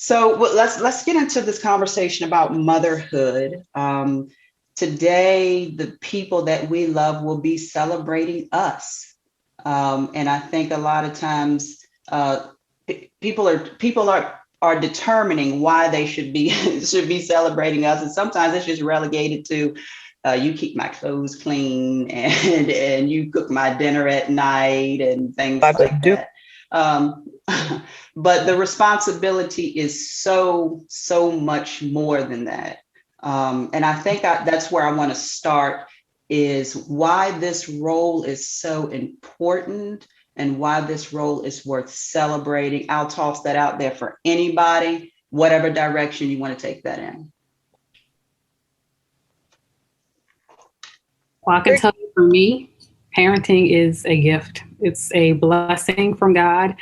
So let's get into this conversation about motherhood. Today, the people that we love will be celebrating us, and I think a lot of times people are determining why they should be should be celebrating us, and sometimes it's just relegated to you keep my clothes clean and you cook my dinner at night and things like that. But the responsibility is so much more than that. And I think that's where I want to start, is why this role is so important and why this role is worth celebrating. I'll toss that out there for anybody, whatever direction you want to take that in. Well, I can tell you, for me, parenting is a gift. It's a blessing from God.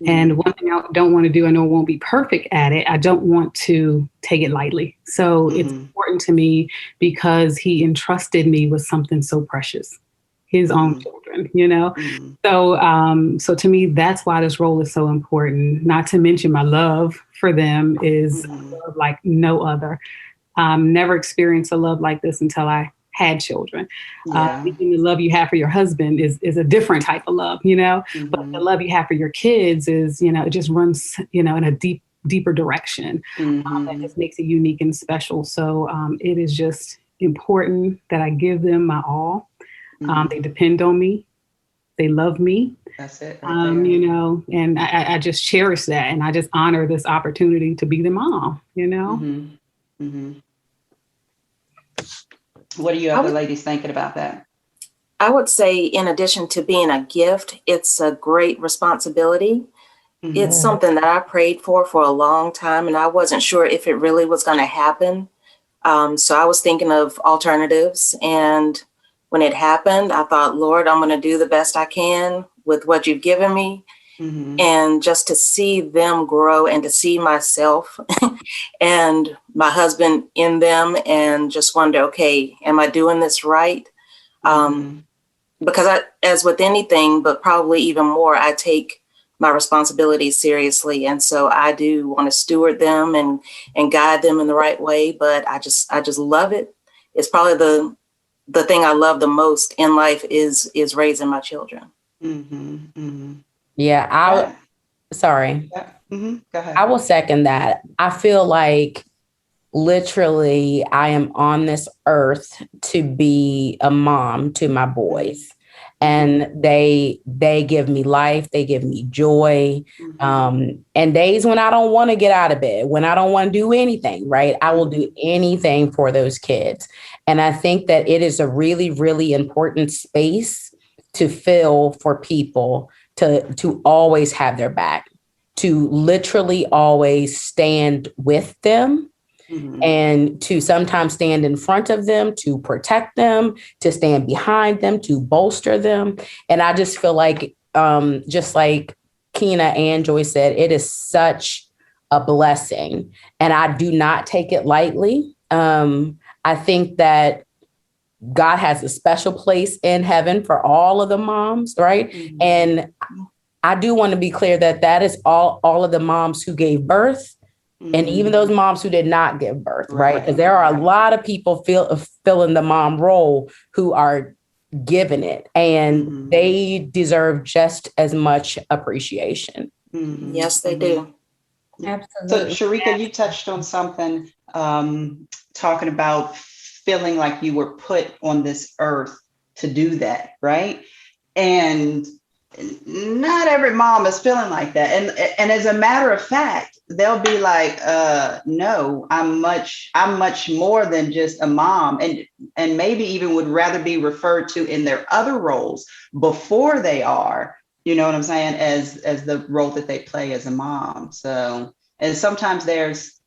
And one thing I don't want to do, I know I won't be perfect at it, I don't want to take it lightly. So it's important to me because he entrusted me with something so precious, his own children, you know? So to me, that's why this role is so important. Not to mention my love for them is like no other. Never experienced a love like this until I had children. Even the love you have for your husband is a different type of love, you know, but the love you have for your kids is, you know, it just runs, you know, in a deeper direction. That just makes it unique and special. So it is just important that I give them my all. They depend on me. They love me. That's it. You know, and I just cherish that. And I just honor this opportunity to be the mom, you know? What are you other ladies thinking about that? I would say, in addition to being a gift, it's a great responsibility. It's something that I prayed for a long time, and I wasn't sure if it really was going to happen. So I was thinking of alternatives. And when it happened, I thought, Lord, I'm going to do the best I can with what you've given me. And just to see them grow and to see myself and my husband in them, and just wonder, okay, am I doing this right? Because as with anything, but probably even more, I take my responsibilities seriously. And so I do want to steward them and guide them in the right way. But I just love it. It's probably the thing I love the most in life is raising my children. Yeah, sorry. Go ahead. I will second that. I feel like literally I am on this earth to be a mom to my boys. And they give me life. They give me joy. And days when I don't want to get out of bed, when I don't want to do anything, right? I will do anything for those kids. And I think that it is a really, really important space to fill for people to always have their back, to literally always stand with them. And to sometimes stand in front of them, to protect them, to stand behind them, to bolster them. And I just feel like, just like Keena and Joyce said, it is such a blessing. And I do not take it lightly. I think that God has a special place in heaven for all of the moms, right? And I do want to be clear that that is all of the moms who gave birth. And even those moms who did not give birth, right? Because there are a lot of people filling the mom role who are given it, and they deserve just as much appreciation. Yes, they do. So, Absolutely. Sherica, you touched on something, talking about feeling like you were put on this earth to do that, right? And not every mom is feeling like that. And as a matter of fact, they'll be like, no, I'm much more than just a mom, and maybe even would rather be referred to in their other roles before they are, you know what I'm saying, as the role that they play as a mom. So, and sometimes there's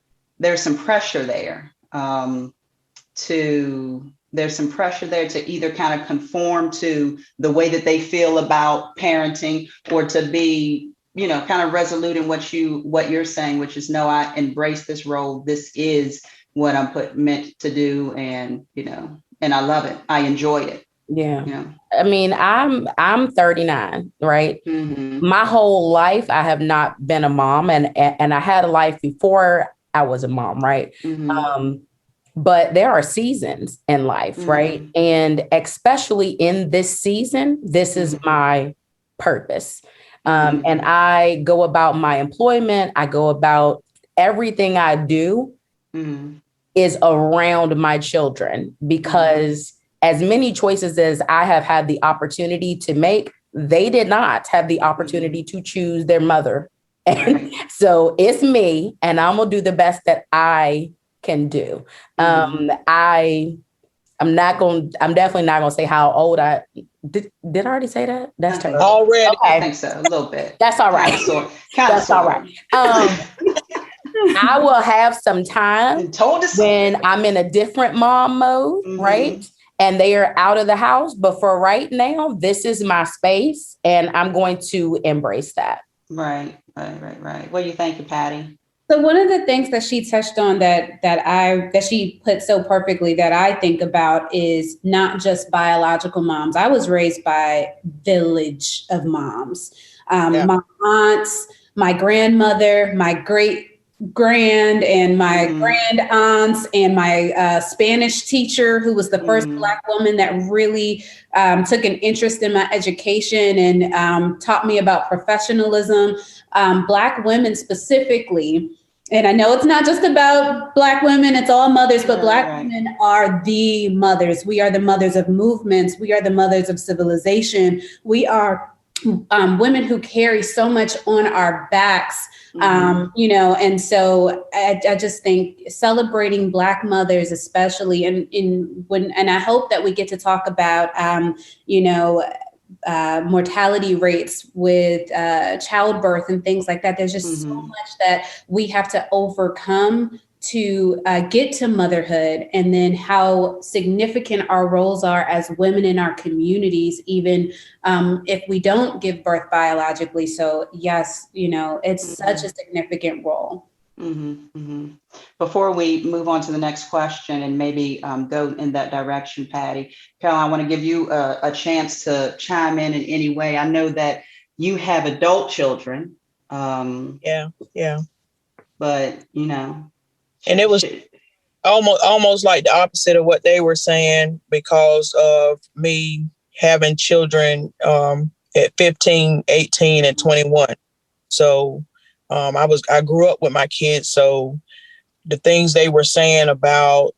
some pressure there, there's some pressure there to either kind of conform to the way that they feel about parenting, or to be, you know, kind of resolute in what you're saying, which is, no, I embrace this role. This is what I'm meant to do. And, you know, and I love it. I enjoy it. Yeah. Yeah. I mean, I'm 39, right? Mm-hmm. My whole life, I have not been a mom, and I had a life before I was a mom, right? Mm-hmm. But there are seasons in life, right? Mm-hmm. And especially in this season, this is my purpose. And I go about my employment, I go about everything I do is around my children, because as many choices as I have had the opportunity to make, they did not have the opportunity to choose their mother. And so it's me, and I'm gonna do the best that I can do. I'm definitely not gonna say how old I did I already say that? That's terrible. Already. I Okay. think so, a little bit. That's all right. That's all right. I will have some time when I'm in a different mom mode, right? And they are out of the house. But for right now, this is my space, and I'm going to embrace that. Right. What do you think, Patty? So one of the things that she touched on that she put so perfectly that I think about is not just biological moms. I was raised by village of moms. My aunts, my grandmother, my great grand and my grand aunts, and my Spanish teacher, who was the first Black woman that really took an interest in my education and taught me about professionalism. Black women specifically. And I know it's not just about Black women, it's all mothers, but Black women are the mothers. We are the mothers of movements. We are the mothers of civilization. We are women who carry so much on our backs, and so I just think celebrating Black mothers, especially, and I hope that we get to talk about, mortality rates with childbirth and things like that. There's just so much that we have to overcome to get to motherhood, and then how significant our roles are as women in our communities, even if we don't give birth biologically. So yes, it's such a significant role. Before we move on to the next question and maybe go in that direction, Patty, Carolyn, I want to give you a chance to chime in any way. I know that you have adult children. Yeah. But, And it was almost like the opposite of what they were saying, because of me having children at 15, 18, and 21. So I grew up with my kids. So the things they were saying about,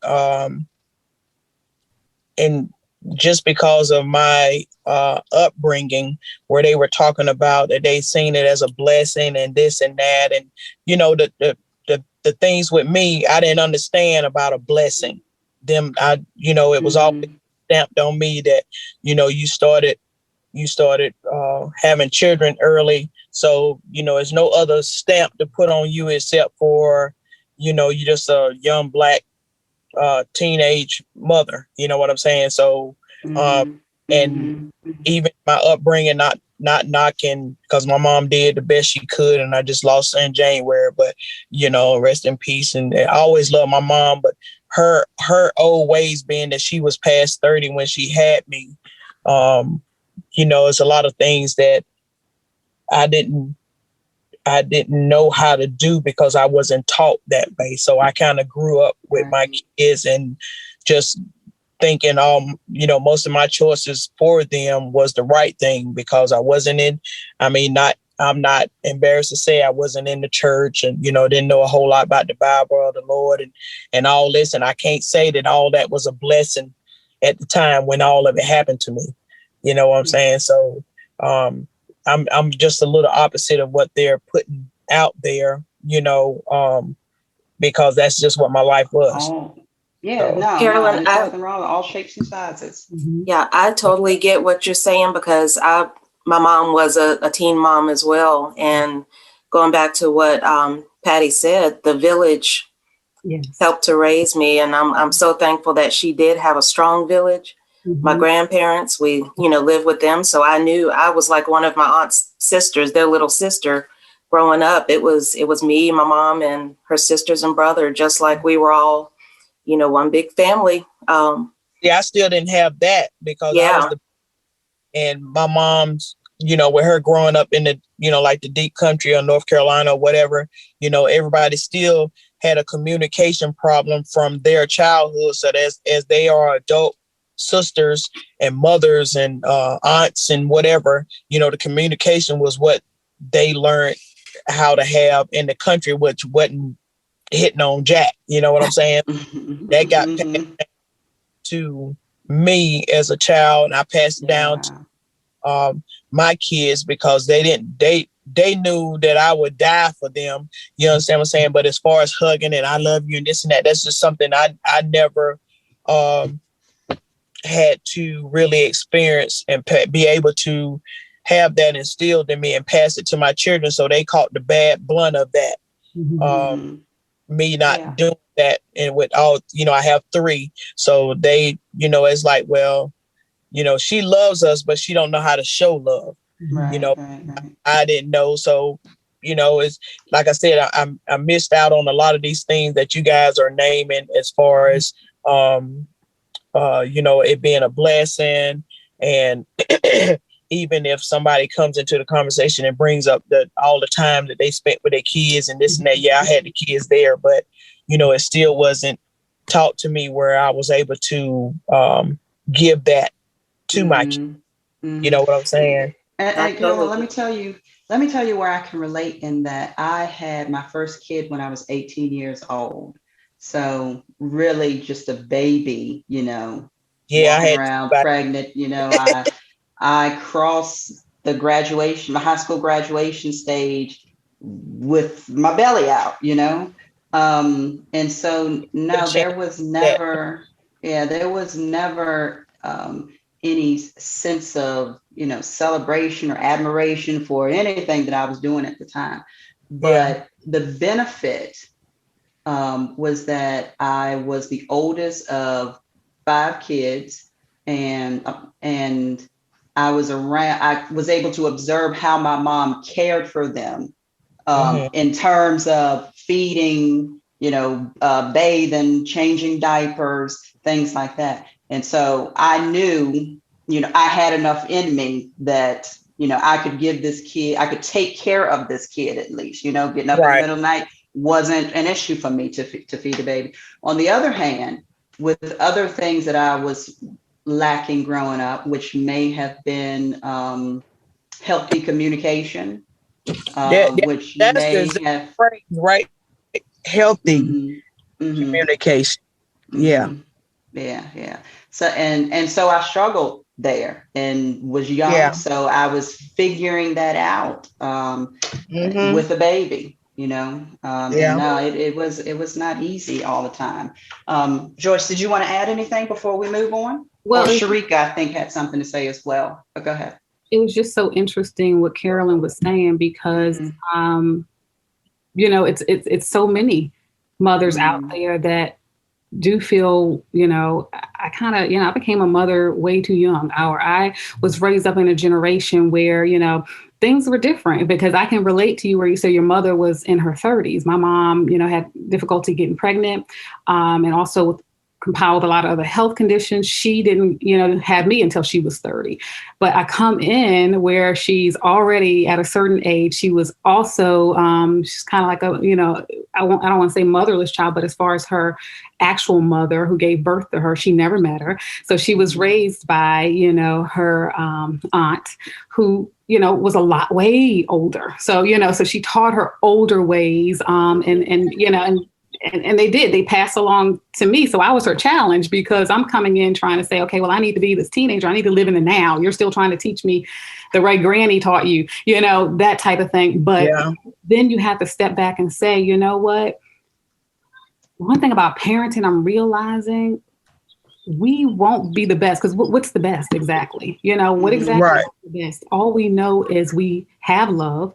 and just because of my upbringing, where they were talking about that they seen it as a blessing and this and that. And, the things with me, I didn't understand about a blessing. It was always stamped on me that, you started having children early. So, there's no other stamp to put on you except for, you're just a young Black teenage mother. You know what I'm saying? So, and even my upbringing, not knocking, because my mom did the best she could, and I just lost her in January, but rest in peace. And I always loved my mom, but her old ways, being that she was past 30 when she had me, it's a lot of things that I didn't know how to do because I wasn't taught that way. So I kind of grew up with my kids and just thinking, most of my choices for them was the right thing, because I'm not embarrassed to say I wasn't in the church and, didn't know a whole lot about the Bible or the Lord and all this. And I can't say that all that was a blessing at the time when all of it happened to me. You know what I'm saying? So I'm just a little opposite of what they're putting out there, because that's just what my life was. Yeah, so, no, Carolyn, there's nothing wrong with all shapes and sizes. Yeah, I totally get what you're saying, because my mom was a teen mom as well. And going back to what Patty said, the village helped to raise me. And I'm so thankful that she did have a strong village. My grandparents, we, lived with them. So I knew I was like one of my aunt's sisters, their little sister. Growing up, it was me, my mom, and her sisters and brother, just like we were all, one big family. I still didn't have that because I was and my mom's, with her growing up in the, like the deep country of North Carolina or whatever, everybody still had a communication problem from their childhood. So as they are adult sisters and mothers and aunts and whatever, the communication was what they learned how to have in the country, which wasn't hitting on Jack. You know what I'm saying? That got passed to me as a child, and I passed it down to my kids because they knew that I would die for them. You understand what I'm saying? But as far as hugging and I love you and this and that, that's just something I never had to really experience and be able to have that instilled in me and pass it to my children. So they caught the bad blunt of that. Me not doing that. And with all, I have 3. So they, it's like, well, she loves us, but she don't know how to show love. Right. I didn't know. So, it's like I said, I missed out on a lot of these things that you guys are naming as far as, it being a blessing. And even if somebody comes into the conversation and brings up all the time that they spent with their kids and this and that, I had the kids there, but, it still wasn't taught to me where I was able to give that to my kids. You know what I'm saying? And let me tell you where I can relate in that. I had my first kid when I was 18 years old. So really just a baby, walking around pregnant, I crossed the my high school graduation stage with my belly out, and so no, there was never any sense of, celebration or admiration for anything that I was doing at the time. But the benefit was that I was the oldest of 5 kids, and I was able to observe how my mom cared for them in terms of feeding, bathing, changing diapers, things like that. And so I knew, I had enough in me that, I could give this kid, I could take care of this kid at least, getting up in the middle of the night wasn't an issue for me to feed a baby. On the other hand, with other things that I was lacking growing up, which may have been healthy communication, which may have healthy communication. Yeah. So so I struggled there and was young, so I was figuring that out with a baby. And no, it was not easy all the time. Joyce, did you want to add anything before we move on? Well, Sherica, I think, had something to say as well, but go ahead. It was just so interesting what Carolyn was saying because, it's so many mothers out there that do feel, I kind of, I became a mother way too young, or I was raised up in a generation where, things were different, because I can relate to you where you say your mother was in her 30s. My mom, had difficulty getting pregnant, and also compiled with a lot of other health conditions. She didn't, have me until she was 30. But I come in where she's already at a certain age. She was also, she's kind of like a, I don't want to say motherless child, but as far as her actual mother who gave birth to her, she never met her. So she was raised by, her aunt who, was a lot way older. So, so she taught her older ways, and they pass along to me. So I was her challenge, because I'm coming in trying to say, okay, well, I need to be this teenager. I need to live in the now. You're still trying to teach me the right granny taught you, that type of thing. But then you have to step back and say, you know what? One thing about parenting, I'm realizing we won't be the best, because what's the best exactly? What exactly is the best? All we know is we have love.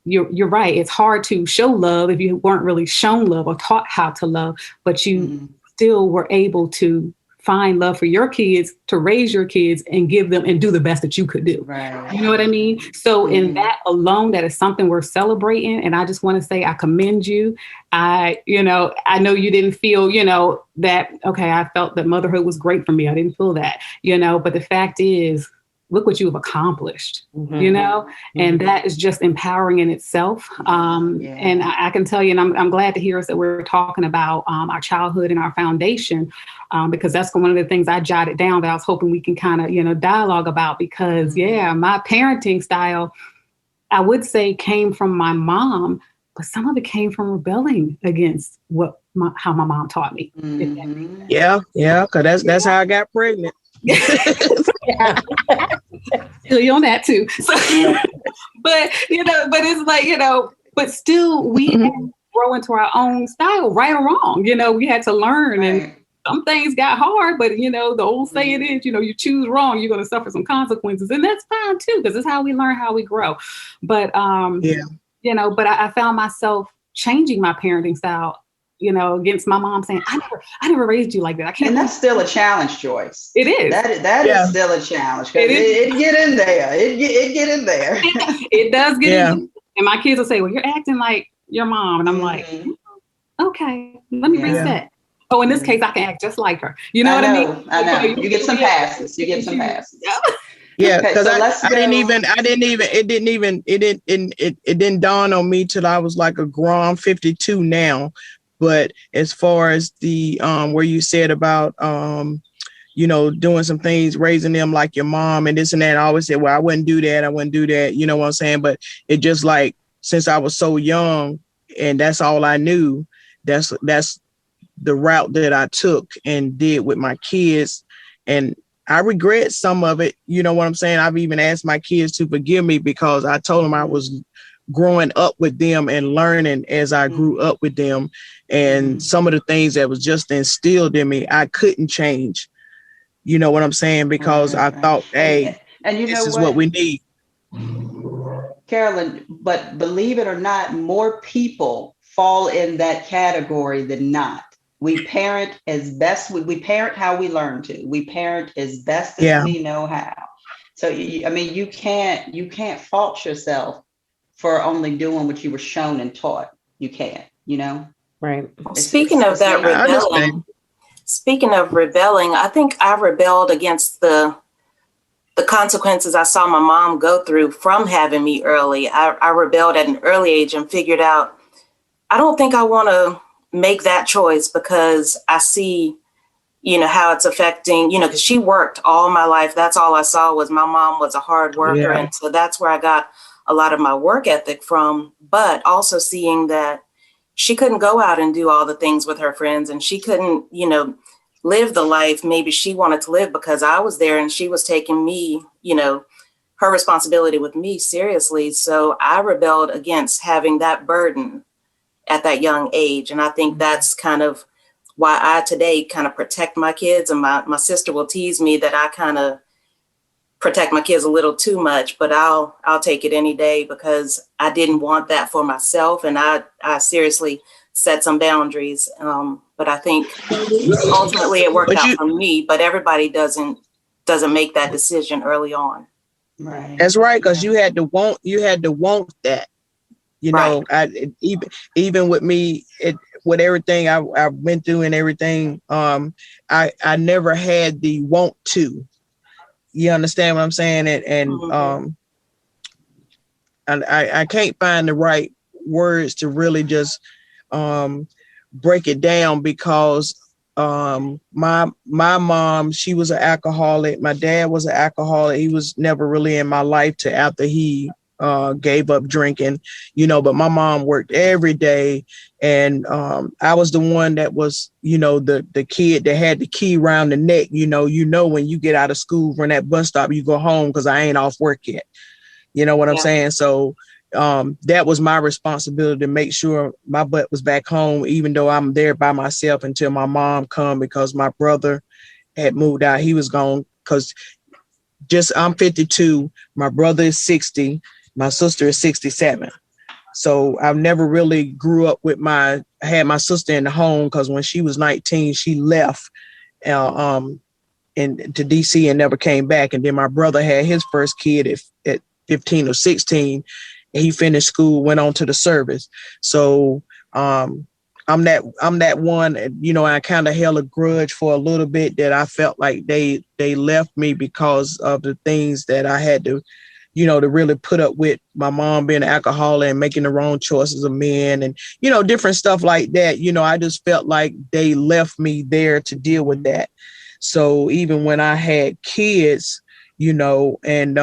You're right. It's hard to show love if you weren't really shown love or taught how to love, but you still were able to find love for your kids, to raise your kids and give them and do the best that you could do. Right. You know what I mean? So in that alone, that is something we're celebrating. And I just want to say, I commend you. I know you didn't feel, that, okay, I felt that motherhood was great for me. I didn't feel that, but the fact is, look what you have accomplished, and that is just empowering in itself. And I can tell you, and I'm glad to hear us that we're talking about our childhood and our foundation, because that's one of the things I jotted down that I was hoping we can kind of, dialogue about, because my parenting style, I would say, came from my mom, but some of it came from rebelling against how my mom taught me. Yeah, because that's how I got pregnant. Feel you on that too. So, but it's like, but still we grow into our own style, right or wrong. We had to learn, and some things got hard, but the old saying is, you choose wrong, you're going to suffer some consequences, and that's fine too, because it's how we learn, how we grow. But but I found myself changing my parenting style, against my mom, saying, I never raised you like that. I can't. And that's still a challenge, Joyce. It is. That is still a challenge, because it get in there. It get in there. It does get in there. And my kids will say, well, you're acting like your mom. And I'm like, okay, let me reset. Oh, in this case, I can act just like her. You know what I mean? I know. You get some passes. Yeah, okay, because so it didn't dawn on me till I was like a grown 52 now. But as far as the where you said about doing some things, raising them like your mom and this and that, I always said, well, I wouldn't do that. You know what I'm saying? But it just like, since I was so young and that's all I knew, that's the route that I took and did with my kids. And I regret some of it. You know what I'm saying? I've even asked my kids to forgive me, because I told them I was growing up with them and learning as I grew up with them. And some of the things that was just instilled in me, I couldn't change. You know what I'm saying? Because I thought, hey, and this is what we need. Carolyn, but believe it or not, more people fall in that category than not. We parent as best, we parent how we learn to. We parent as best as we know how. So, you can't fault yourself for only doing what you were shown and taught. You can't, Right. Speaking of rebelling, I think I rebelled against the consequences I saw my mom go through from having me early. I rebelled at an early age and figured out, I don't think I want to make that choice, because I see, how it's affecting, because she worked all my life. That's all I saw was my mom was a hard worker. And so that's where I got a lot of my work ethic from, but also seeing that she couldn't go out and do all the things with her friends, and she couldn't, live the life maybe she wanted to live, because I was there and she was taking me, her responsibility with me seriously. So I rebelled against having that burden at that young age. And I think that's kind of why I today kind of protect my kids. And my sister will tease me that I kind of protect my kids a little too much, but I'll take it any day, because I didn't want that for myself. And I seriously set some boundaries. But I think ultimately it worked out for me, but everybody doesn't make that decision early on. Right. That's right. Cause you had to want that, even with me, with everything I went through and everything, I never had the want to. You understand what I'm saying? And I can't find the right words to really just break it down, because my mom, she was an alcoholic. My dad was an alcoholic. He was never really in my life till after he gave up drinking, but my mom worked every day. And I was the one that was, the kid that had the key around the neck. When you get out of school from that bus stop, you go home because I ain't off work yet. You know what I'm saying? So that was my responsibility to make sure my butt was back home, even though I'm there by myself until my mom come, because my brother had moved out. He was gone, because I'm 52. My brother is 60. My sister is 67. So I've never really grew up with I had my sister in the home, because when she was 19, she left and to DC and never came back. And then my brother had his first kid at 15 or 16. He finished school, went on to the service. So I'm that one, you know, I kind of held a grudge for a little bit that I felt like they left me because of the things that I had to, you know, to really put up with, my mom being an alcoholic and making the wrong choices of men and, you know, different stuff like that. You know, I just felt like they left me there to deal with that. So even when I had kids, you know, and,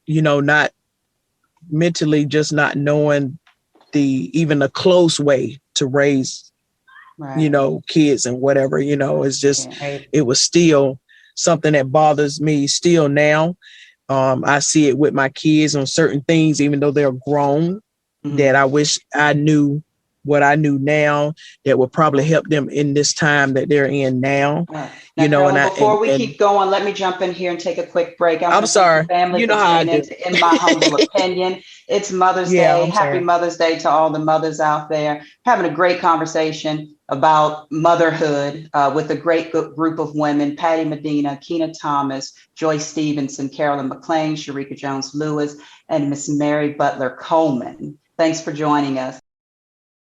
you know, not mentally, just not knowing even a close way to raise, Right. you know, kids and whatever, you know, it's just, Right. it was still something that bothers me still now. I see it with my kids on certain things, even though they're grown, that I wish I knew what I knew now that would probably help them in this time that they're in now. Right. You Now, know, Carolyn, before we keep going, let me jump in here and take a quick break. I'm sorry. Family, You know for how I tuning do. in my humble opinion. It's Mother's Yeah, Day. I'm Happy sorry. Mother's Day to all the mothers out there. Having a great conversation about motherhood with a great group of women: Patty Medina, Keena Thomas, Joyce Stevenson, Carolyn McClain, Sherica Jones Lewis, and Miss Mary Butler Coleman. Thanks for joining us.